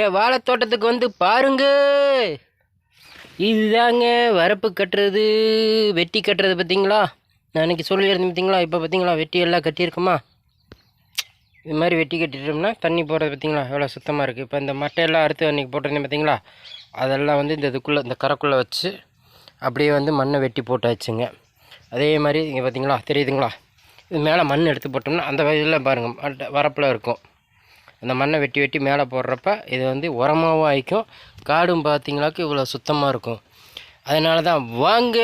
என் வாழைத்தோட்டத்துக்கு வந்து பாருங்க. இதுதாங்க வரப்பு கட்டுறது, வெட்டி கட்டுறது. பார்த்தீங்களா, நான் அன்றைக்கி சொல்லியிருந்தேன் பார்த்தீங்களா. இப்போ பார்த்தீங்களா வெட்டி எல்லாம் கட்டியிருக்குமா. இது மாதிரி வெட்டி கட்டிட்டோம்னா தண்ணி போடுறது பார்த்தீங்களா எவ்வளோ சுத்தமாக இருக்குது. இப்போ இந்த மட்டையெல்லாம் அறுத்து அன்றைக்கி போட்டிருந்தேன் பார்த்தீங்களா, அதெல்லாம் வந்து இந்த இதுக்குள்ளே இந்த கரைக்குள்ளே வச்சு அப்படியே வந்து மண்ணை வெட்டி போட்டாச்சுங்க. அதே மாதிரி இங்கே பார்த்தீங்களா தெரியுதுங்களா, இது மேலே மண் எடுத்து போட்டோம்னா அந்த வயதில் பாருங்கள் வரப்பில் இருக்கும். அந்த மண்ணை வெட்டி வெட்டி மேலே போடுறப்ப இது வந்து உரமாகவும் ஆயிக்கும். காடும் பார்த்தீங்களாக்கு இவ்வளோ சுத்தமாக இருக்கும். அதனால தான் வாங்க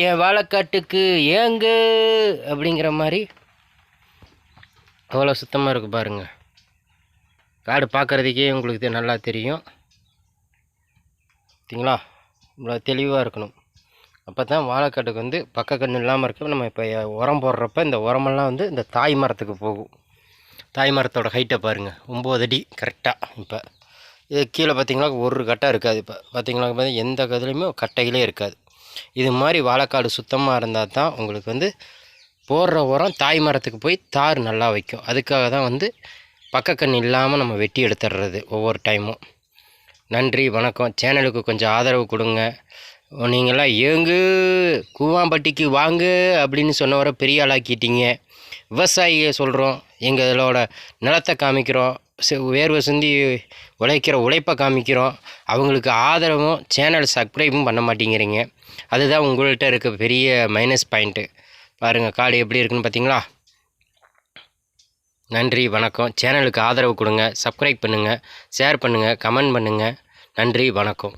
என் வாழைக்காட்டுக்கு ஏங்க அப்படிங்கிற மாதிரி அவ்வளோ சுத்தமாக இருக்குது பாருங்கள். காடு பார்க்குறதுக்கே உங்களுக்கு நல்லா தெரியும். பார்த்தீங்களா, இவ்வளோ தெளிவாக இருக்கணும். அப்போ தான் வாழைக்காட்டுக்கு வந்து பக்க கன்று இல்லாமல் இருக்க. நம்ம இப்போ உரம் போடுறப்ப இந்த உரமெல்லாம் வந்து இந்த தாய் மரத்துக்கு போகும். தாய் மரத்தோட ஹைட்டை பாருங்கள், 9 அடி கரெக்டாக. இப்போ இது கீழே பார்த்திங்களா ஒரு கட்டை இருக்காது. இப்போ பார்த்திங்களா எந்த கதுலையுமே கட்டைகளே இருக்காது. இது மாதிரி வாழைக்காடு சுத்தமாக இருந்தால் தான் உங்களுக்கு வந்து போடுற உரம் தாய் மரத்துக்கு போய் தார் நல்லா வைக்கும். அதுக்காக தான் வந்து பக்கக்கண் இல்லாமல் நம்ம வெட்டி எடுத்துடுறது ஒவ்வொரு டைமும். நன்றி, வணக்கம். சேனலுக்கு கொஞ்சம் ஆதரவு கொடுங்க. நீங்களாம் ஏங்கு கூவாம்பட்டிக்கு வாங்க அப்படின்னு சொன்னவரை பெரிய ஆளாக்கிட்டீங்க. விவசாயியை சொல்கிறோம், எங்களோட நிலத்தை காமிக்கிறோம், வேர்வை சிந்தி உழைக்கிற உழைப்பை காமிக்கிறோம். அவங்களுக்கு ஆதரவும் சேனல் சப்ஸ்கிரைபும் பண்ண மாட்டேங்கிறீங்க. அதுதான் உங்கள்கிட்ட இருக்க பெரிய மைனஸ் பாயிண்ட்டு. பாருங்கள் காடு எப்படி இருக்குன்னு பார்த்தீங்களா. நன்றி, வணக்கம். சேனலுக்கு ஆதரவு கொடுங்க, சப்ஸ்கிரைப் பண்ணுங்கள், ஷேர் பண்ணுங்கள், கமெண்ட் பண்ணுங்கள். நன்றி, வணக்கம்.